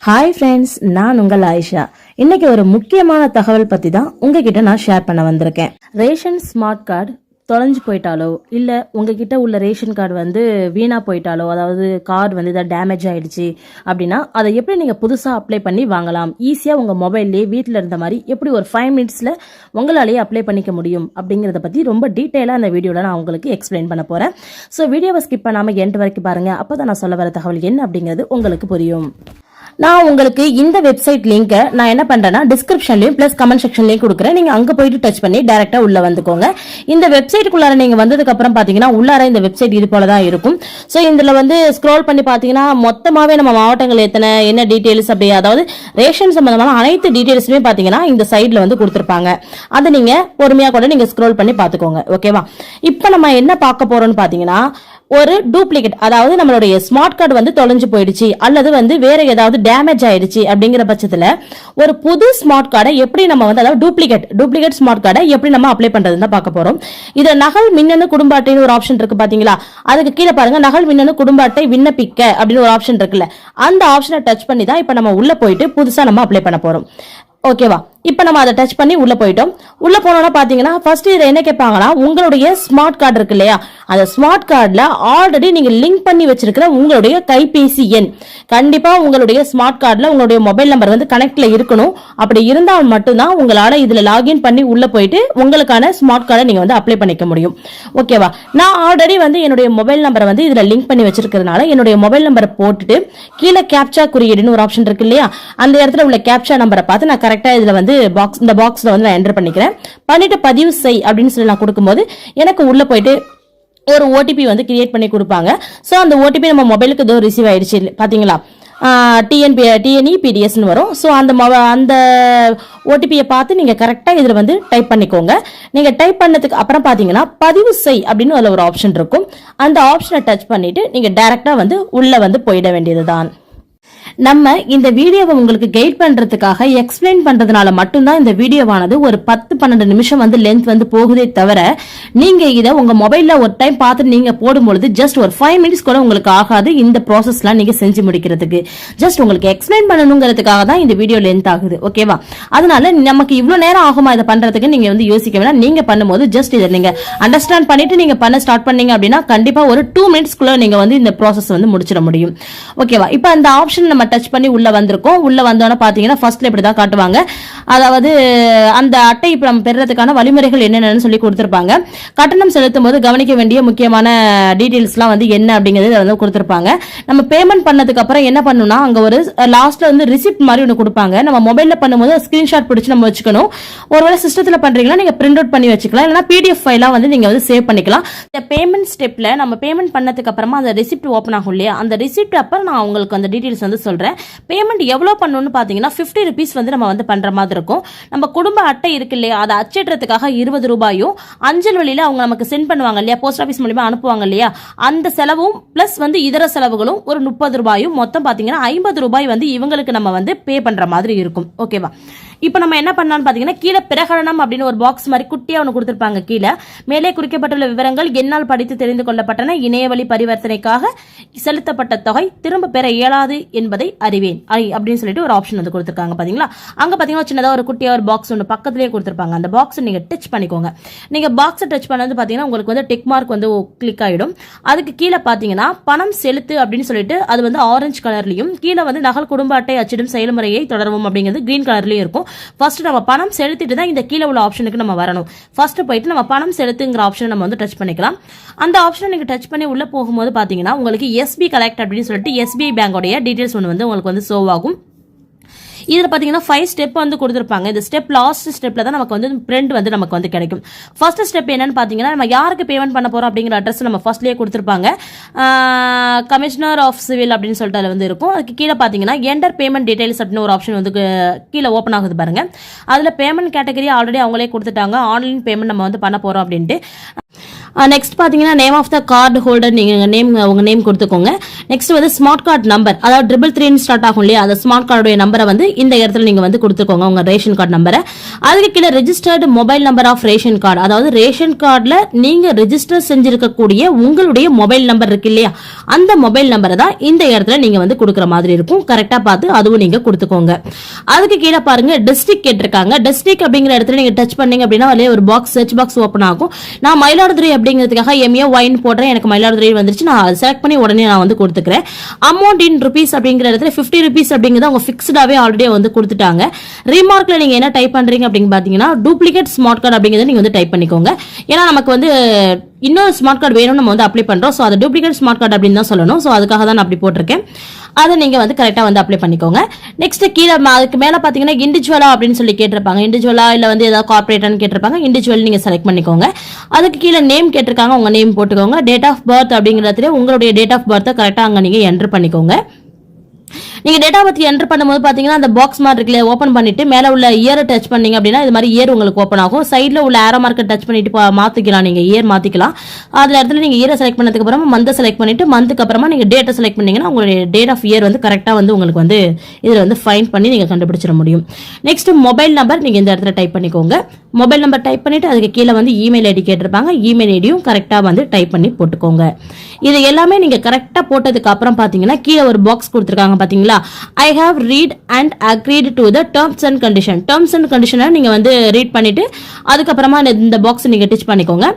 Hi friends, நான் உங்கள் ஆயிஷா. இன்னைக்கு ஒரு முக்கியமான தகவல் பத்தி தான் உங்ககிட்ட நான் ஷேர் பண்ண வந்திருக்கேன். ரேஷன் ஸ்மார்ட் கார்டு தொலைஞ்சு போயிட்டாலோ இல்ல உங்ககிட்ட உள்ள ரேஷன் கார்டு வந்து வீணா போயிட்டாலோ, அதாவது கார்டு வந்து ஏதாவது டேமேஜ் ஆயிடுச்சு அப்படின்னா அதை எப்படி நீங்க புதுசா அப்ளை பண்ணி வாங்கலாம், ஈஸியா உங்க மொபைல்லே வீட்டில் இருந்த மாதிரி எப்படி ஒரு 5 மினிட்ஸ்ல உங்களாலேயே அப்ளை பண்ணிக்க முடியும் அப்படிங்கறத பத்தி ரொம்ப டீட்டெயிலா அந்த வீடியோல நான் உங்களுக்கு எக்ஸ்பிளைன் பண்ண போறேன். ஸோ வீடியோவை ஸ்கிப் பண்ணாம எண்ட் வரைக்கும் பாருங்க, அப்பதான் நான் சொல்ல வர தகவல் என்ன அப்படிங்கிறது உங்களுக்கு புரியும். நான் உங்களுக்கு இந்த வெப்சைட் லிங்கை நான் என்ன பண்றேன்னா டிஸ்கிரிப்ஷன்லயும் பிளஸ் கமெண்ட் செக்ஷன்லயும் கொடுக்குறேன். நீங்க அங்க போயிட்டு டச் பண்ணி டைரக்டா உள்ள வந்துக்கோங்க. இந்த வெப்சைட்டுக்குள்ளார நீங்க வந்ததுக்கு அப்புறம் பாத்தீங்கன்னா உள்ளார இந்த வெப்சைட் இது போலதான் இருக்கும். சோ இதுல வந்து ஸ்க்ரோல் பண்ணி பாத்தீங்கன்னா மொத்தமாவே நம்ம மாவட்டங்கள் எத்தனை, என்ன டீடைல்ஸ், அப்படி அதாவது ரேஷன் சம்பந்தமான அனைத்து டீடைல்ஸுமே பாத்தீங்கன்னா இந்த சைட்ல வந்து கொடுத்திருப்பாங்க. அதை நீங்க பொறுமையா கூட நீங்க ஸ்க்ரோல் பண்ணி பாத்துக்கோங்க. ஓகேவா? இப்ப நம்ம என்ன பார்க்க போறோம்னு பாத்தீங்கன்னா ஒரு டூப்ளிகேட், அதாவது நம்மளுடைய ஸ்மார்ட் கார்டு வந்து தொலைஞ்சு போயிடுச்சு அல்லது வந்து வேற ஏதாவது டேமேஜ் ஆயிடுச்சு அப்படிங்கிற பட்சத்துல ஒரு புது ஸ்மார்ட் கார்டை எப்படி நம்ம வந்து, அதாவது டூப்ளிகேட் ஸ்மார்ட் கார்டை எப்படி நம்ம அப்ளை பண்றதுன்னு தான் பார்க்க போறோம். இதுல நகல் மின்னணு குடும்ப அட்டைன்னு ஒரு ஆப்ஷன் இருக்கு பாத்தீங்களா? அதுக்கு கீழே பாருங்க, நகல் மின்னணு குடும்ப அட்டை விண்ணப்பிக்க அப்படின்னு ஒரு ஆப்ஷன் இருக்குல்ல, அந்த ஆப்ஷனை டச் பண்ணி தான் இப்ப நம்ம உள்ள போயிட்டு புதுசா நம்ம அப்ளை பண்ண போறோம். ஓகேவா? இப்ப நம்ம அதை டச் பண்ணி உள்ள போயிட்டோம். உள்ள போனோம்னா பாத்தீங்கன்னா ஃபர்ஸ்ட் இதுல என்ன கேட்பாங்கன்னா, உங்களுடைய ஸ்மார்ட் கார்டு இருக்கு இல்லையா, அந்த ஸ்மார்ட் கார்டுல ஆல்ரெடி நீங்க லிங்க் பண்ணி வச்சிருக்கிற உங்களுடைய கைபேசி எண், கண்டிப்பா உங்களுடைய ஸ்மார்ட் கார்டுல உங்களுடைய மொபைல் நம்பர் வந்து கனெக்ட்ல இருக்கணும். அப்படி இருந்தால் மட்டும்தான் உங்களால இதுல லாகின் பண்ணி உள்ள போயிட்டு உங்களுக்கான ஸ்மார்ட் கார்டை நீங்க வந்து அப்ளை பண்ணிக்க முடியும். ஓகேவா? நான் ஆல்ரெடி வந்து என்னுடைய மொபைல் நம்பரை வந்து இதுல லிங்க் பண்ணி வச்சிருக்கிறதுனால என்னுடைய மொபைல் நம்பரை போட்டுட்டு கீழே கேப்சா குறியீடுன்னு ஒரு ஆப்ஷன் இருக்கு இல்லையா, அந்த இடத்துல உள்ள கேப்சா நம்பரை பார்த்து நான் கரெக்டா இதுல வந்து இந்த பாக்ஸ்ல வந்து நான் என்டர் பண்ணிக்கிறேன். பண்ணிட்டு பதிவு செய் அப்படின்னு சொல்லி நான் கொடுக்கும்போது எனக்கு உள்ள போயிட்டு ஒரு ஓடிபி வந்து கிரியேட் பண்ணி கொடுப்பாங்க. சோ அந்த ஓடிபி நம்ம மொபைலுக்கு ஏதோ ரிசீவ் ஆயிடுச்சு பாத்தீங்களா, TNEPDS வரும். ஸோ அந்த ஓடிபியை பார்த்து நீங்க கரெக்டா இதுல வந்து டைப் பண்ணிக்கோங்க. நீங்க டைப் பண்ணதுக்கு அப்புறம் பாத்தீங்கன்னா பதிவு செய் அப்படின்னு அதுல ஒரு ஆப்ஷன் இருக்கும். அந்த ஆப்ஷனை டச் பண்ணிட்டு நீங்க டைரக்டா வந்து உள்ள வந்து போயிட வேண்டியதுதான். நம்ம இந்த வீடியோவை உங்களுக்கு கைட் பண்றதுக்காக எக்ஸ்பிளைன் பண்றதுனால மட்டும்தான் இந்த வீடியோவானது ஒரு 10-12 நிமிஷம் வந்து லென்த் வந்து போகுதே தவிர, நீங்க இதை உங்க மொபைல்ல ஒரு டைம் பார்த்து நீங்க போடும்பொழுது ஜஸ்ட் ஒரு 5 மினிட்ஸ் கூட உங்களுக்கு ஆகாது இந்த ப்ராசஸ்லாம் நீங்க செஞ்சு முடிக்கிறதுக்கு. ஜஸ்ட் உங்களுக்கு எக்ஸ்பிளைன் பண்ணணுங்கிறதுக்காக தான் இந்த வீடியோ லென்த் ஆகுது. ஓகேவா? அதனால நமக்கு இவ்வளவு நேரம் ஆகுமா இதை பண்றதுக்கு நீங்க வந்து யோசிக்க வேணாம். நீங்க பண்ணும்போது ஜஸ்ட் இதை நீங்க அண்டர்ஸ்டாண்ட் பண்ணிட்டு நீங்க பண்ண ஸ்டார்ட் பண்ணீங்க அப்படின்னா கண்டிப்பா ஒரு 2 மினிட்ஸ்க்குள்ள நீங்க வந்து இந்த ப்ராசஸ் வந்து முடிச்சிட முடியும். ஓகேவா? இப்ப அந்த ஆப்ஷன் நம்ம டச் பண்ணி உள்ள வந்திருக்கோம். உள்ள வந்தோன்னா பாத்தீங்கன்னா ஃபர்ஸ்ட்ல இப்படிதான் காட்டுவாங்க. அதாவது அந்த அட்டை இப்ப நம்ம பெறறதுக்கான வழிமுறைகள் என்னென்னு சொல்லி கொடுத்திருப்பாங்க. கட்டணம் செலுத்தும் போது கவனிக்க வேண்டிய முக்கியமான டீடைல்ஸ்லாம் வந்து என்ன அப்படிங்கிறது வந்து கொடுத்திருப்பாங்க. நம்ம பேமெண்ட் பண்ணதுக்கு அப்புறம் என்ன பண்ணணும்னா அங்க ஒரு லாஸ்ட்ல வந்து ரிசிப்ட் மாதிரி ஒன்று கொடுப்பாங்க. நம்ம மொபைல்ல பண்ணும்போது ஸ்கிரீன்ஷாட் பிடிச்சு நம்ம வச்சுக்கணும். ஒருவேளை சிஸ்டத்துல பண்றீங்கன்னா நீங்க பிரிண்ட் அவுட் பண்ணி வச்சுக்கலாம், இல்லைன்னா PDF ஃபைலா வந்து நீங்க வந்து சேவ் பண்ணிக்கலாம். இந்த பேமெண்ட் ஸ்டெப்ல நம்ம பேமெண்ட் பண்ணதுக்கு அப்புறமா அந்த ரிசிப்ட் ஓப்பன் ஆகும் இல்லையா, அந்த ரிசிப்ட் அப்புறம் நான் உங்களுக்கு அந்த டீடைல்ஸ் வந்து சொல்றேன். பேமெண்ட் எவ்வளவு பண்ணணும்னு பாத்தீங்கன்னா 50 rupees வந்து நம்ம வந்து பண்ற மாதிரி இருக்கும். நம்ம குடும்ப அட்டை இருக்கு இல்லையா, அதை அச்சிடுறதுக்காக 20 ரூபாயும், அஞ்சல் வழியில அவங்க நமக்கு சென்ட் பண்ணுவாங்க இல்லையா, போஸ்ட் ஆபீஸ் மூலமா அனுப்புவாங்க இல்லையா, அந்த செலவும் பிளஸ் வந்து இதர செலவுகளும் ஒரு 30 ரூபாயும், மொத்தம் பாத்தீங்கன்னா 50 ரூபாய் வந்து இவங்களுக்கு நம்ம வந்து பே பண்ற மாதிரி இருக்கும். ஓகேவா? இப்ப நம்ம என்ன பண்ணலாம்னு பாத்தீங்கன்னா கீழே பிரகடனம் அப்படின்னு ஒரு பாக்ஸ் மாதிரி குட்டியா ஒன்று கொடுத்திருப்பாங்க. கீழே மேலே குறிக்கப்பட்டுள்ள விவரங்கள் என்னால் படித்து தெரிந்து கொள்ளப்பட்டன. இணையவழி பரிவர்த்தனைக்காக செலுத்தப்பட்ட தொகை திரும்ப பெற இயலாது என்பதை அறிவேன் அப்படின்னு சொல்லிட்டு ஒரு ஆப்ஷன் வந்து கொடுத்திருக்காங்க. பாத்தீங்களா? அங்க பாத்தீங்கன்னா சின்னதா ஒரு குட்டியா ஒரு பாக்ஸ் ஒன்று பக்கத்திலேயே கொடுத்திருப்பாங்க. அந்த பாக்ஸ் நீங்க டச் பண்ணிக்கோங்க. நீங்க பாக்ஸ் டச் பண்ணது பாத்தீங்கன்னா உங்களுக்கு வந்து டிக் மார்க் வந்து கிளிக் ஆயிடும். அதுக்கு கீழே பாத்தீங்கன்னா பணம் செலுத்து அப்படின்னு சொல்லிட்டு அது வந்து ஆரஞ்சு கலர்லயும், கீழே வந்து நகல் குடும்ப அட்டை அச்சிடும் செயல்முறையை தொடரவும் அப்படிங்கிறது கிரீன் கலர்லயும் இருக்கும். ஃபர்ஸ்ட் நம்ம பணம் செலுத்திட்டு தான் இந்த கீழே உள்ள ஆப்ஷனுக்கு நம்ம வரணும். ஃபர்ஸ்ட் போயிட்டு நம்ம பணம் செலுத்துங்கிற ஆப்ஷன் நம்ம வந்து டச் பண்ணிக்கலாம். அந்த ஆப்ஷனை நீங்க டச் பண்ணி உள்ள போகும்போது பாத்தீங்கன்னா உங்களுக்கு SB கலெக்ட் அப்படின்னு சொல்லிட்டு SBI பேங்கோடைய டீடைல்ஸ் ஒன்று வந்து உங்களுக்கு வந்து ஷோ ஆகும். இதுல பாத்தீங்கன்னா 5 ஸ்டெப் வந்து கொடுத்திருப்பாங்க. இந்த ஸ்டெப் லாஸ்ட் ஸ்டெப்ல தான் நமக்கு வந்து பிரிண்ட் வந்து நமக்கு வந்து கிடைக்கும். ஃபர்ஸ்ட் ஸ்டெப் என்னன்னு பாத்தீங்கன்னா நம்ம யாருக்கு பேமெண்ட் பண்ண போறோம் அப்படிங்கிற அட்ரஸ் நம்ம ஃபர்ஸ்ட்லயே கொடுத்திருப்பாங்க. கமிஷனர் ஆஃப் சிவில் அப்படின்னு சொல்லிட்டு அதுல வந்து இருக்கும். அதுக்கு கீழே பாத்தீங்கன்னா என்டர் பேமெண்ட் டீடைல்ஸ் அப்படின்னு ஒரு ஆப்ஷன் வந்து கீழே ஓப்பன் ஆகுது பாருங்க. அதுல பேமெண்ட் கேட்டகரி ஆல்ரெடி அவங்களே கொடுத்துட்டாங்க. ஆன்லைன் பேமெண்ட் நம்ம வந்து பண்ண போறோம் அப்படின்ட்டு நெக்ஸ்ட் பாத்தீங்கன்னா name of the card holder நீங்க நேம் உங்க நேம் கொடுத்துக்கோங்க. நெக்ஸ்ட் வந்து ஸ்மார்ட் கார்டு நம்பர், அதாவது 333 ஸ்டார்ட் ஆகும் இல்லையா, அந்த ஸ்மார்ட் கார்டுடைய நம்பரை வந்து இந்த இடத்துல நீங்க வந்து கொடுத்துக்கோங்க, உங்க ரேஷன் கார்டு நம்பரை. அதுக்கு கீழே registered mobile number of ration card, அதாவது ரேஷன் கார்டுல நீங்க ரெஜிஸ்டர் செஞ்சிருக்கக்கூடிய உங்களுடைய மொபைல் நம்பர் இருக்கு இல்லையா, அந்த மொபைல் நம்பரை தான் இந்த இடத்துல நீங்க வந்து கொடுக்குற மாதிரி இருக்கும். கரெக்டா பார்த்து அதுவும் நீங்க கொடுத்துக்கோங்க. அதுக்கு கீழே பாருங்க டிஸ்ட்ரிக்ட் கேட்டிருக்காங்க. டிஸ்ட்ரிக்ட் அப்படிங்கிற இடத்துல நீங்க டச் பண்ணீங்க அப்படின்னா ஒரு பாக்ஸ் சர்ச் பாக்ஸ் ஓபன் ஆகும். நான் மயிலாடுதுறை அப்படிங்கிறதுக்காக MA போடுறேன், எனக்கு மயிலாடுதுறை வந்துருச்சு. நான் செலக்ட் பண்ணி உடனே நான் வந்து கொடுத்துக்கிறேன். அமௌண்ட் இன் ருபீஸ் அப்படிங்கிற இடத்துல 50 rupees அப்படிங்கிறது அவங்க ஃபிக்ஸ்டாவே ஆல்ரெடி வந்து கொடுத்துட்டாங்க. ரீமார்க்ல நீங்க என்ன டைப் பண்றீங்க அப்படின்னு பாத்தீங்கன்னா டூப்ளிகேட் ஸ்மார்ட் கார்டு அப்படிங்கறத நீங்க வந்து டைப் பண்ணிக்கோங்க. ஏன்னா நமக்கு வந்து இன்னொரு ஸ்மார்ட் கார்டு வேணும், நம்ம வந்து அப்ளை பண்றோம். ஸோ அது டூப்ளிகேட் ஸ்மார்ட் கார்டு அப்படின்னு தான் சொல்லணும். ஸோ அதுக்காக தான் நான் அப்படி போட்டிருக்கேன். அதை நீங்க வந்து கரெக்டா வந்து அப்ளை பண்ணிக்கோங்க. நெக்ஸ்ட் கீழே அதுக்கு மேல பாத்தீங்கன்னா இண்டிவிஜுவலா அப்படின்னு சொல்லி கேட்டிருப்பாங்க. இண்டிவிஜுவலா இல்ல வந்து ஏதாவது கார்பரேட்டான்னு கேட்டிருப்பாங்க. இண்டிவிஜுவல் நீங்க செலக்ட் பண்ணிக்கோங்க. அதுக்கு கீழே நேம் கேட்டிருக்காங்க, உங்க நேம் போட்டுக்கோங்க. டேட் ஆஃப் பர்த் அப்படிங்கிறதுல உங்களுடைய டேட் ஆஃப் பர்த்தை கரெக்டா அங்க நீங்க என்டர் பண்ணிக்கோங்க. நீங்க டேட்டா பத்தி என்டர் பண்ணும்போது பாத்தீங்கன்னா அந்த பாக்ஸ் மாதிரி இருக்குல்ல, ஓபன் பண்ணிட்டு மேல உள்ள இயரை டச் பண்ணீங்க அப்படின்னா இது மாதிரி இயர் உங்களுக்கு ஓப்பன் ஆகும். சைட்ல உள்ள ஆரோ மார்க்கை டச் பண்ணிட்டு மாத்திக்கலாம், நீங்க இயர் மாத்திக்கலாம். அதுல இடத்துல நீங்க இயரை செலக்ட் பண்ணதுக்கு அப்புறமா மந்த் செலக்ட் பண்ணிட்டு மந்த்துக்கு அப்புறமா நீங்க டேட்டை செலக்ட் பண்ணீங்கன்னா உங்களுடைய டேட் ஆஃப் இயர் வந்து கரெக்டா வந்து உங்களுக்கு வந்து இதுல வந்து ஃபைண்ட் பண்ணி நீங்க கண்டுபிடிச்சிட முடியும். நெக்ஸ்ட் மொபைல் நம்பர் நீங்க இந்த இடத்துல டைப் பண்ணிக்கோங்க. மொபைல் நம்பர் டைப் பண்ணிட்டு அதுக்கு கீழே வந்து இமெயில் ஐடி கேட்டிருப்பாங்க. இமெயில் ஐடியும் கரெக்டா வந்து டைப் பண்ணி போட்டுக்கோங்க. இது எல்லாமே நீங்க கரெக்டா போட்டதுக்கு அப்புறம் பாத்தீங்கன்னா கீழே ஒரு பாக்ஸ் கொடுத்திருக்காங்க பாத்தீங்களா, I have read and agreed to the terms and condition. Terms and condition நீங்க வந்து ரீட் பண்ணிட்டு அதுக்கப்புறமா இந்த பாக்ஸ் நீங்க டிச் பண்ணிக்கோங்க.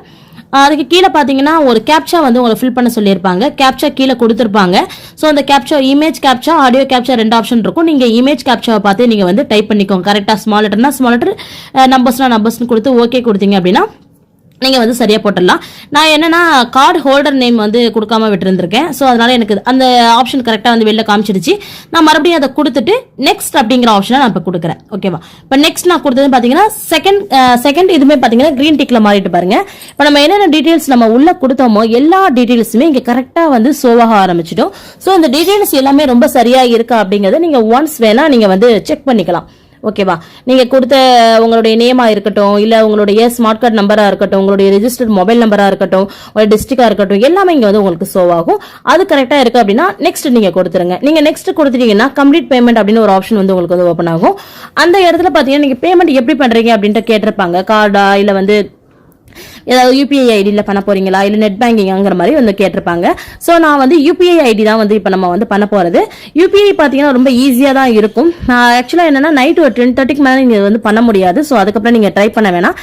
அதுக்கு கீழே பாத்தீங்கன்னா ஒரு கேப்சா வந்து உங்களை ஃபில் பண்ண சொல்லியிருப்பாங்க. கேப்சா கீழே கொடுத்துருப்பாங்க. ஸோ அந்த captcha image captcha, audio captcha 2 option இருக்கும். நீங்க இமேஜ் கேப்சாவை பார்த்து நீங்க வந்து டைப் பண்ணிக்கோங்க. கரெக்டா ஸ்மால் லெட்டர்னா ஸ்மால் லெட்டர், நம்பர்ஸ்னா நம்பர்ஸ்னு கொடுத்து ஓகே கொடுத்தீங்க அப்படின்னா நீங்க வந்து சரியா போட்டுடலாம். நான் என்னன்னா கார்டு ஹோல்டர் நேம் வந்து கொடுக்காம விட்டுருந்திருக்கேன். ஸோ அதனால எனக்கு அந்த ஆப்ஷன் கரெக்டா வந்து வெளில காமிச்சிடுச்சு. நான் மறுபடியும் அதை கொடுத்துட்டு நெக்ஸ்ட் அப்படிங்கிற ஆப்ஷனை நான் இப்போ கொடுக்குறேன். ஓகேவா, இப்போ நெக்ஸ்ட் நான் கொடுத்தது பாத்தீங்கன்னா செகண்ட் இதுமே பாத்தீங்கன்னா கிரீன் டிக்ல மாறிட்டு பாருங்க. இப்போ நம்ம என்னென்ன டீடைல்ஸ் நம்ம உள்ள கொடுத்தோமோ எல்லா டீடைல்ஸுமே இங்க கரெக்டா வந்து சோவாக ஆரம்பிச்சிடும். ஸோ இந்த டீடைல்ஸ் எல்லாமே ரொம்ப சரியா இருக்கா அப்படிங்கறத நீங்க ஒன்ஸ் வேணா நீங்க வந்து செக் பண்ணிக்கலாம். ஓகேவா, நீங்க கொடுத்த உங்களுடைய நேமா இருக்கட்டும், இல்ல உங்களுடைய ஸ்மார்ட் கார்டு நம்பரா இருக்கட்டும், உங்களுடைய ரெஜிஸ்டர்ட் மொபைல் நம்பரா இருக்கட்டும், ஒரு டிஸ்ட்ரிக்டா இருக்கட்டும், எல்லாமே இங்க வந்து உங்களுக்கு ஷோ ஆகும். அது கரெக்டா இருக்கு அப்படின்னா நெக்ஸ்ட் நீங்க கொடுத்துருங்க. நீங்க நெக்ஸ்ட் கொடுத்துட்டீங்கன்னா கம்ப்ளீட் பேமெண்ட் அப்படின்னு ஒரு ஆப்ஷன் வந்து உங்களுக்கு வந்து ஓப்பன் ஆகும். அந்த இடத்துல பாத்தீங்கன்னா நீங்க பேமெண்ட் எப்படி பண்றீங்க அப்படின்ட்டு கேட்டிருப்பாங்க. கார்டா இல்ல வந்து ஏதாவது யூபிஐ ஐடியில் பண்ண போறீங்களா இல்ல நெட் பேங்கிங்கிற மாதிரி வந்து கேட்டிருப்பாங்க. ஸோ நான் வந்து யூபிஐ ஐடி தான் வந்து இப்போ நம்ம வந்து பண்ண போறது. யூபிஐ பார்த்தீங்கன்னா ரொம்ப ஈஸியாக தான் இருக்கும். ஆக்சுவலாக என்னன்னா நைட் ஒரு 10:30 மேலே நீங்கள் வந்து பண்ண முடியாது. ஸோ அதுக்கப்புறம் நீங்கள் ட்ரை பண்ண வேணாம்.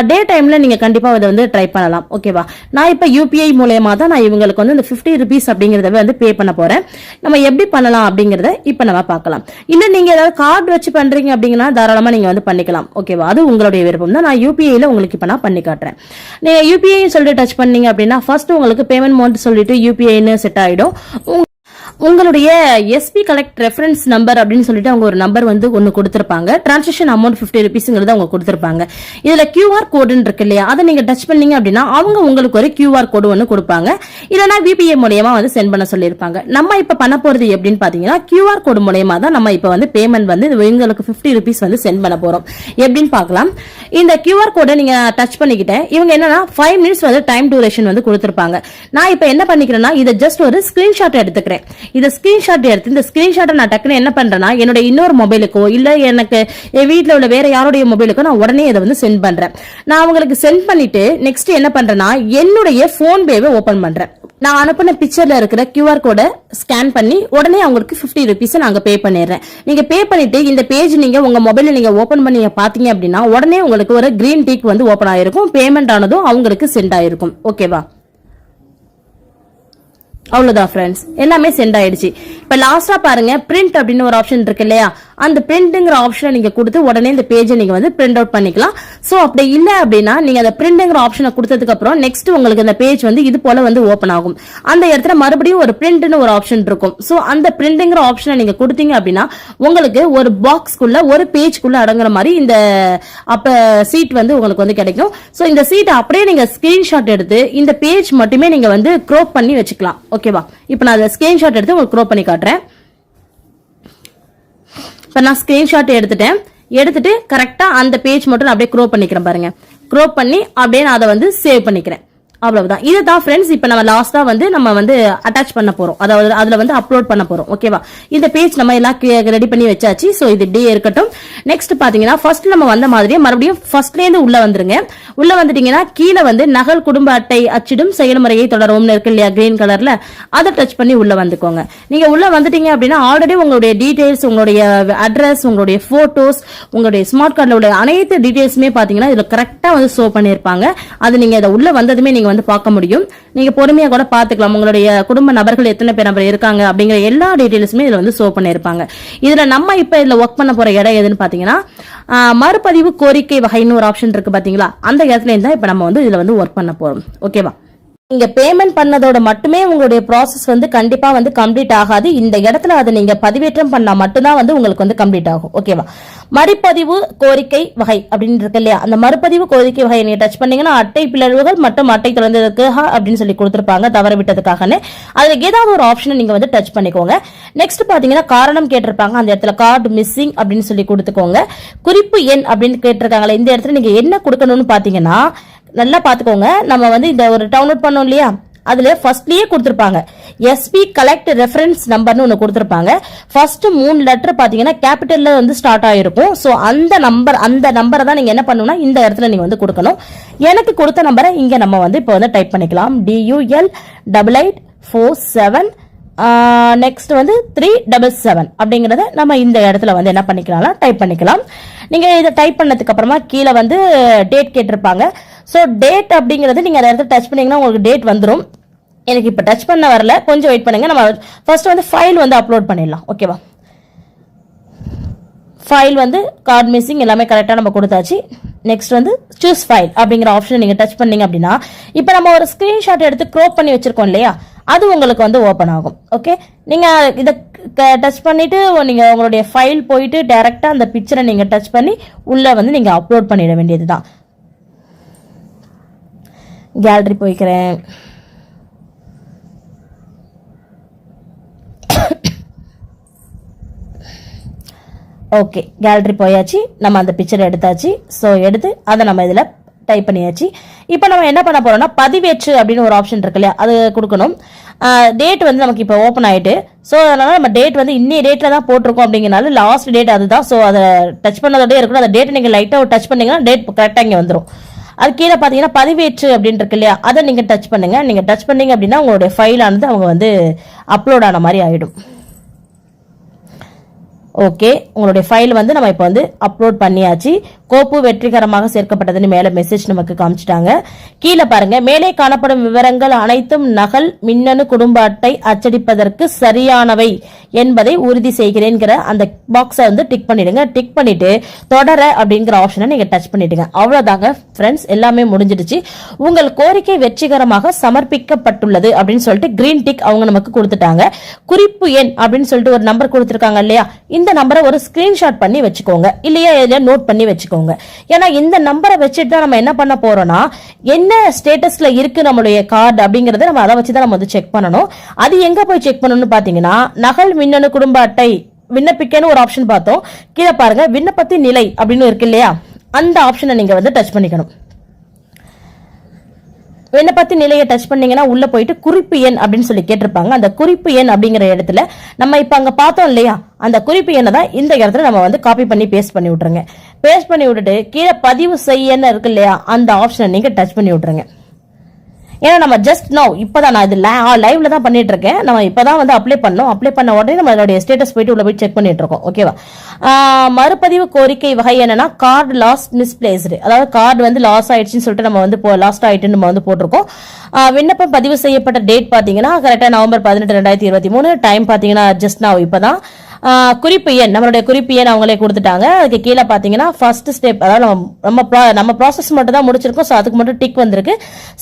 டே டைம்ல நீங்கள் கண்டிப்பாக இதை வந்து ட்ரை பண்ணலாம். ஓகேவா, நான் இப்போ யூபிஐ மூலயமா தான் நான் இவங்களுக்கு வந்து இந்த 50 rupees அப்படிங்கிறத வந்து பே பண்ண போறேன். நம்ம எப்படி பண்ணலாம் அப்படிங்கிறத இப்போ நம்ம பார்க்கலாம். இல்லை நீங்க ஏதாவது கார்டு வச்சு பண்றீங்க அப்படிங்கன்னா தாராளமாக நீங்க வந்து பண்ணிக்கலாம். ஓகேவா, அது உங்களுடைய விருப்பம் தான். நான் யூபிஐல உங்களுக்கு இப்போ நான் பண்ணி காட்டுறேன். நீங்க யூபிஐ சொல்லிட்டு டச் பண்ணீங்க அப்படின்னா ஃபர்ஸ்ட் உங்களுக்கு பேமெண்ட் மோட் சொல்லிட்டு யூபிஐன்னு செட் ஆயிடும். உங்களுடைய எஸ்பி கலெக்ட் ரெஃபரன்ஸ் நம்பர் அப்படின்னு சொல்லிட்டு அவங்க ஒரு நம்பர் வந்து ஒன்னு கொடுத்திருப்பாங்க. டிரான்சாக்ஷன் அமௌண்ட் 50 rupeesங்கிறத அவங்க கொடுத்திருப்பாங்க. இதுல QR கோடுன்னு இருக்கு இல்லையா, அதை நீங்க டச் பண்ணீங்க அப்படின்னா அவங்க உங்களுக்கு ஒரு QR கோடு ஒன்னு கொடுப்பாங்க. இல்லைன்னா VPA மூலமா வந்து சென்ட் பண்ண சொல்லியிருப்பாங்க. நம்ம இப்ப பண்ண போறது எப்படின்னு பாத்தீங்கன்னா QR கோடு மூலமா தான் நம்ம இப்ப வந்து பேமெண்ட் வந்து உங்களுக்கு 50 rupees வந்து சென்ட் பண்ண போறோம். எப்படின்னு பார்க்கலாம். இந்த QR கோடை நீங்க டச் பண்ணிக்கிட்டேன். இவங்க என்னன்னா 5 minutes வந்து டைம் டியூரேஷன் வந்து கொடுத்திருப்பாங்க. நான் இப்ப என்ன பண்ணிக்கிறேன்னா இதை ஜஸ்ட் ஒரு ஸ்கிரீன்ஷாட் எடுத்துக்கிறேன். இத ஸ்கிரீன்ஷாட் எடுத்து இந்த ஸ்கிரீன்ஷாட்டை நான் டக்குன்னு என்ன பண்றேன்னா என்னோட இன்னொரு மொபைலுக்கோ இல்ல எனக்கு என் வீட்டுல உள்ள வேற யாரோடைய மொபைலுக்கோ நான் உடனே இதை வந்து சென்ட் பண்றேன். நான் அவங்களுக்கு சென்ட் பண்ணிட்டு நெக்ஸ்ட் என்ன பண்றேன்னா என்னுடைய போன்பேவை ஓபன் பண்றேன். நான் அனுப்பின பிக்சர்ல இருக்கிற QR கோடை ஸ்கேன் பண்ணி உடனே அவங்களுக்கு 50 rupees நாங்க பே பண்ணிடுறேன். நீங்க பே பண்ணிட்டு இந்த பேஜ் நீங்க உங்க மொபைல்ல நீங்க ஓபன் பண்ணி பாத்தீங்க அப்படின்னா உடனே உங்களுக்கு ஒரு கிரீன் டிக் வந்து ஓபன் ஆயிருக்கும். பேமெண்ட் ஆனதும் அவங்களுக்கு சென்ட் ஆயிருக்கும். ஓகேவா, அவ்வளவுதான் ஃப்ரெண்ட்ஸ், எல்லாமே சென்ட் ஆயிடுச்சு. இப்ப லாஸ்டா பாருங்க பிரிண்ட் அப்படின்னு ஒரு ஆப்ஷன் இருக்கு இல்லையா, அந்த பிரிண்ட்ங்கிற ஆப்ஷனை நீங்க கொடுத்து உடனே இந்த பேஜை நீங்க வந்து பிரிண்ட் அவுட் பண்ணிக்கலாம். சோ அப்படி இல்ல அப்படின்னா நீங்க அந்த பிரிண்ட்ங்கிற ஆப்ஷனை கொடுத்ததுக்கு அப்புறம் நெக்ஸ்ட் உங்களுக்கு அந்த பேஜ் வந்து இது போல வந்து ஓபன் ஆகும். அந்த இடத்துல மறுபடியும் ஒரு பிரிண்ட்னு ஒரு ஆப்ஷன் இருக்கும். சோ அந்த பிரிண்ட்ங்கிற ஆப்ஷனை நீங்க கொடுத்தீங்க அப்படின்னா உங்களுக்கு ஒரு பாக்ஸ்க்குள்ள ஒரு பேஜ்க்குள்ள அடங்குற மாதிரி இந்த அப்ப சீட் வந்து உங்களுக்கு வந்து கிடைக்கும். சோ இந்த சீட் அப்படியே நீங்க ஸ்கிரீன்ஷாட் எடுத்து இந்த பேஜ் மட்டுமே நீங்க வந்து க்ரோப் பண்ணி வச்சுக்கலாம். ஓகேவா, இப்போ நான் அதை ஸ்கிரீன்ஷாட் எடுத்து உங்களுக்கு க்ரோப் பண்ணி காட்டுறேன். இப்போ நான் ஸ்கிரீன்ஷாட் எடுத்துட்டு கரெக்டா அந்த பேஜ் மட்டும் அப்படியே க்ரோப் பண்ணிக்கிறேன் பாருங்க. க்ரோப் பண்ணி அப்படியே நான் அதை வந்து சேவ் பண்ணிக்கிறேன். அவ்வளவுதான். இதுதான் ஃப்ரெண்ட்ஸ் இப்போ நம்ம லாஸ்டா வந்து நம்ம வந்து அட்டாச் பண்ண போறோம், அதாவது அதுல வந்து அப்லோட் பண்ண போறோம். ஓகேவா, இந்த பேஜ் நம்ம எல்லாம் ரெடி பண்ணி வச்சாச்சு. சோ இது டே இருக்கட்டும். நெக்ஸ்ட் பாத்தீங்கன்னா ஃபர்ஸ்ட் நம்ம வந்த மாதிரியே மறுபடியும் ஃபர்ஸ்ட்ல இருந்து உள்ள வந்துருங்க. உள்ள வந்துட்டீங்கன்னா கீழே வந்து நகல் குடும்ப அட்டை அச்சிடும் செயல்முறையை தொடரும்னு இருக்கு இல்லையா, கிரீன் கலர்ல, அதை டச் பண்ணி உள்ள வந்துக்கோங்க. நீங்க உள்ள வந்துட்டீங்க அப்படின்னா ஆல்ரெடி உங்களுடைய டீடைல்ஸ், உங்களுடைய அட்ரஸ், உங்களுடைய போட்டோஸ், உங்களுடைய ஸ்மார்ட் கார்டுல உள்ள அனைத்து டீடைல்ஸுமே பாத்தீங்கன்னா இதுல கரெக்டா வந்து ஷோ பண்ணிருப்பாங்க. அது நீங்க இதை உள்ள வந்ததுமே நீங்க வந்து பார்க்க முடியும். நீங்க பொறுமையா கூட பாத்துக்கலாம். உங்களுடைய குடும்ப நபர்கள் எத்தனை பேர் நபர் இருக்காங்க அப்படிங்கிற எல்லா டீடைல்ஸுமே இதுல வந்து ஷோ பண்ணிருப்பாங்க. இதுல நம்ம இப்ப இதுல ஒர்க் பண்ண போற இடம் எதுன்னு பாத்தீங்கன்னா மறுபதிவு கோரிக்கை வகைன்னு ஒரு ஆப்ஷன் இருக்கு பாத்தீங்களா, அந்த இடத்துல இருந்தா இப்ப நம்ம வந்து இதுல வந்து ஒர்க் பண்ண போறோம். ஓகேவா, நீங்க பேமெண்ட் பண்ணதோட மட்டுமே உங்களுடைய ப்ராசஸ் வந்து கண்டிப்பா வந்து கம்ப்ளீட் ஆகாது. இந்த இடத்துல அதை நீங்க பதிவேற்றம் பண்ணா மட்டும்தான் வந்து உங்களுக்கு வந்து கம்ப்ளீட் ஆகும். ஓகேவா, மறுபதிவு கோரிக்கை வகை அப்படின்னு இருக்கு இல்லையா, அந்த மறுபதிவு கோரிக்கை வகையை நீங்க டச் பண்ணீங்கன்னா அட்டை பிளவுகள் மற்றும் அட்டை திறந்ததுக்கு அப்படின்னு சொல்லி கொடுத்திருப்பாங்க, தவற விட்டதுக்காகன்னு. அதுல ஏதாவது ஒரு ஆப்ஷனை நீங்க வந்து டச் பண்ணிக்கோங்க. நெக்ஸ்ட் பாத்தீங்கன்னா காரணம் கேட்டிருப்பாங்க, அந்த இடத்துல கார்டு மிஸ்ஸிங் அப்படின்னு சொல்லி கொடுத்துக்கோங்க. குறிப்பு எண் அப்படின்னு கேட்டிருக்காங்களே, இந்த இடத்துல நீங்க என்ன கொடுக்கணும்னு பாத்தீங்கன்னா நல்லா பாத்துக்கோங்க. நம்ம வந்து இந்த ஒரு டவுன்லோட் பண்ணோம் இல்லையா, அதுல ஃபர்ஸ்ட்லயே கொடுத்திருப்பாங்க எஸ்பி கலெக்ட் ரெஃபரன்ஸ் நம்பர்னு ஒன்னு கொடுத்திருப்பாங்க. ஃபர்ஸ்ட் 3 லெட்டர் பாத்தீங்கன்னா கேபிட்டல்ல வந்து ஸ்டார்ட் ஆயிருக்கும். சோ அந்த நம்பரை தான் நீங்க என்ன பண்ணணும்னா இந்த இடத்துல நீங்க வந்து கொடுக்கணும். எனக்கு கொடுத்த நம்பரை இங்க நம்ம வந்து இப்போ வந்து டைப் பண்ணிக்கலாம். DUL8847 நெக்ஸ்ட் வந்து 377 அப்படிங்கறத நம்ம இந்த இடத்துல வந்து என்ன பண்ணிக்கலாம், டைப் பண்ணிக்கலாம். நீங்க இதை டைப் பண்ணதுக்கு அப்புறமா கீழே வந்து டேட் கேட்டிருப்பாங்க. ஸோ டேட் அப்படிங்கிறது நீங்க அதை இடத்துல டச் பண்ணீங்கன்னா உங்களுக்கு டேட் வந்துடும். எனக்கு இப்போ டச் பண்ண வரல, கொஞ்சம் வெயிட் பண்ணுங்க. நம்ம ஃபர்ஸ்ட் வந்து ஃபைல் வந்து அப்லோட் பண்ணிடலாம். ஓகேவா, ஃபைல் வந்து கார்டு மிஸ்ஸிங் எல்லாமே கரெக்டாக நம்ம கொடுத்தாச்சு. நெக்ஸ்ட் வந்து சூஸ் ஃபைல் அப்படிங்கிற ஆப்ஷன் நீங்க டச் பண்ணீங்க அப்படின்னா இப்போ நம்ம ஒரு ஸ்கிரீன்ஷாட் எடுத்து க்ரோப் பண்ணி வச்சிருக்கோம் இல்லையா, அது உங்களுக்கு வந்து ஓப்பன் ஆகும். ஓகே, நீங்க இதை டச் பண்ணிட்டு நீங்க உங்களுடைய ஃபைல் போயிட்டு டைரக்டா அந்த பிக்சரை நீங்க டச் பண்ணி உள்ள வந்து நீங்க அப்லோட் பண்ணிட வேண்டியதுதான். கேலரி போய்க்கிறேன். ஓகே, கேலரி போயாச்சு. நம்ம அந்த பிக்சரை எடுத்தாச்சு. ஸோ எடுத்து அதை நம்ம இதில் டைப் பண்ணியாச்சு. இப்போ நம்ம என்ன பண்ண போறோம்னா பதிவேற்று அப்படின்னு ஒரு ஆப்ஷன் இருக்கு இல்லையா, அது கொடுக்கணும். டேட் வந்து நமக்கு இப்போ ஓப்பன் ஆயிட்டு. ஸோ அதனால நம்ம டேட் வந்து இன்னைய டேட்ல தான் போட்டிருக்கோம் அப்படிங்கிறனால லாஸ்ட் டேட் அதுதான். ஸோ அதை டச் பண்ணதோடய இருக்கணும். அந்த டேட் நீங்க லைட்டாக டச் பண்ணீங்கன்னா டேட் கரெக்டாக இங்கே வந்துடும். அது கீழே பார்த்தீங்கன்னா பதிவேற்று அப்படின்னு இருக்கு இல்லையா, அதை நீங்க டச் பண்ணுங்க. நீங்க டச் பண்ணீங்க அப்படின்னா உங்களுடைய ஃபைல் ஆனது அவங்க வந்து அப்லோட் ஆன மாதிரி ஆயிடும். ஓகே, உங்களுடைய ஃபைல் வந்து நம்ம இப்போ வந்து அப்லோட் பண்ணியாச்சு. கோப்பு வெற்றிகரமாக சேர்க்கப்பட்டதுன்னு மேல மெசேஜ் நமக்கு காமிச்சிட்டாங்க. கீழே பாருங்க, மேலே காணப்படும் விவரங்கள் அனைத்தும் நகல் மின்னணு குடும்ப அட்டை அச்சடிப்பதற்கு சரியானவை என்பதை உறுதி செய்கிறேங்கிற அந்த பாக்ஸை வந்து டிக் பண்ணிடுங்க. டிக் பண்ணிட்டு தொடர அப்படிங்கிற ஆப்ஷனை நீங்க டச் பண்ணிடுங்க. அவ்வளவுதாங்க ஃப்ரெண்ட்ஸ், எல்லாமே முடிஞ்சிடுச்சு. உங்கள் கோரிக்கை வெற்றிகரமாக சமர்ப்பிக்கப்பட்டுள்ளது அப்படின்னு சொல்லிட்டு கிரீன் டிக் அவங்க நமக்கு கொடுத்துட்டாங்க. குறிப்பு எண் அப்படின்னு சொல்லிட்டு ஒரு நம்பர் கொடுத்துருக்காங்க இல்லையா, இந்த நம்பரை ஒரு ஸ்கிரீன்ஷாட் பண்ணி வச்சுக்கோங்க, இல்லையா எதையா நோட் பண்ணி வச்சுக்கோங்க. ஏன்னா இந்த நம்பரை வச்சுட்டு தான் நம்ம என்ன பண்ண போறோம்னா என்ன ஸ்டேட்டஸ்ல இருக்கு நம்மளுடைய கார்டு அப்படிங்கறத நம்ம அதை வச்சுதான் நம்ம வந்து செக் பண்ணணும். அது எங்க போய் செக் பண்ணணும்னு பாத்தீங்கன்னா நகல் மின்னணு குடும்ப அட்டை விண்ணப்பிக்கன்னு ஒரு ஆப்ஷன் பார்த்தோம். கீழே பாருங்க விண்ணப்பத்தின் நிலை அப்படின்னு இருக்கு இல்லையா, அந்த ஆப்ஷனை நீங்க வந்து டச் பண்ணிக்கணும். விண்ணப்பத்தி நிலையை டச் பண்ணீங்கன்னா உள்ள போயிட்டு குறிப்பு எண் அப்படின்னு சொல்லி கேட்டிருப்பாங்க. அந்த குறிப்பு எண் அப்படிங்கிற இடத்துல நம்ம இப்ப அங்க பார்த்தோம் இல்லையா, அந்த குறிப்பு எண்ணை தான் இந்த இடத்துல நம்ம வந்து காப்பி பண்ணி பேஸ்ட் பண்ணி விட்டுருங்க. பேஸ்ட் பண்ணி விட்டுட்டு கீழே பதிவு செய்யன்னு இருக்கு இல்லையா, அந்த ஆப்ஷனை நீங்க டச் பண்ணி விட்டுருங்க. ஏன்னா நம்ம ஜஸ்ட் நவ் இப்பதான் நான் இது லைவ்ல தான் பண்ணிட்டு இருக்கேன். நம்ம இப்பதான் வந்து அப்ளை பண்ணோம். அப்ளை பண்ண உடனே நம்மளுடைய ஸ்டேட்டஸ் போயிட்டு உள்ள போய் செக் பண்ணிட்டு இருக்கோம். ஓகேவா, மறுபதிவு கோரிக்கை வகை என்னன்னா கார்டு லாஸ்ட் மிஸ்பிளேஸ்டு, அதாவது கார்டு வந்து லாஸ் ஆயிடுச்சுன்னு சொல்லிட்டு நம்ம வந்து லாஸ்ட் ஆயிட்டுன்னு நம்ம வந்து போட்டிருக்கோம். விண்ணப்பம் பதிவு செய்யப்பட்ட டேட் பாத்தீங்கன்னா கரெக்டா நவம்பர் 18, 2023. டைம் பாத்தீங்கன்னா ஜஸ்ட் நவ் இப்பதான். குறிப்பு எண் நம்மளுடைய குறிப்பு எண் அவங்களே கொடுத்துட்டாங்க. அதுக்கு கீழே பாத்தீங்கன்னா ஃபர்ஸ்ட் ஸ்டெப், அதாவது நம்ம ப்ராசஸ் மட்டும் தான் முடிச்சிருக்கோம். ஸோ அதுக்கு மட்டும் டிக் வந்திருக்கு.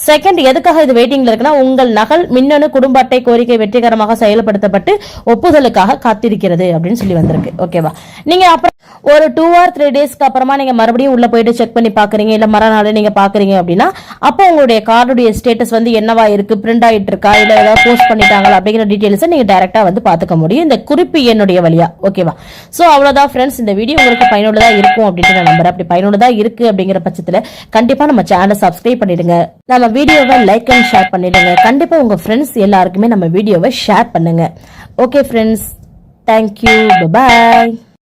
செகண்ட், எதுக்காக இது வெயிட்டிங்ல இருக்குன்னா உங்கள் நகல் மின்னணு குடும்ப அட்டை கோரிக்கை வெற்றிகரமாக செயல்படுத்தப்பட்டு ஒப்புதலுக்காக காத்திருக்கிறது அப்படின்னு சொல்லி வந்திருக்கு. ஓகேவா, நீங்க அப்புறம் ஒரு 2 or 3 டேஸ்க்கு அப்புறமா நீங்க மறுபடியும் உள்ள போயிட்டு செக் பண்ணி பாக்குறீங்க, இல்ல மறுநாள் நீங்க பாக்குறீங்க அப்படின்னா அப்போ உங்களுடைய கார்டுடைய ஸ்டேட்டஸ் வந்து என்னவா இருக்கு, பிரிண்ட் ஆயிட்டு இருக்கா, இல்ல ஏதாவது போஸ்ட் பண்ணிட்டாங்களா அப்படிங்கிற டீடைல்ஸ் நீங்க டைரக்டா வந்து பாத்துக்க முடியும் இந்த குறிப்பு எண்ணுடைய வழியா. ஓகேவா? ஸோ அவ்வளோதான் ஃப்ரெண்ட்ஸ், இந்த வீடியோ உங்களுக்கு பயனுள்ளதா இருக்கும் அப்படின்ட்டு நான் நம்புறேன். அப்படி பயனுள்ளதா இருக்கு அப்படிங்கிற பட்சத்தில் கண்டிப்பா நம்ம சேனலை சப்ஸ்கிரைப் பண்ணிடுங்க, நம்ம வீடியோவை லைக் அண்ட் ஷேர் பண்ணிடுங்க. கண்டிப்பா உங்க ஃப்ரெண்ட்ஸ் எல்லாருக்குமே நம்ம வீடியோவை ஷேர் பண்ணுங்க. ஓகே ஃப்ரெண்ட்ஸ், தேங்க்யூ, பாய்.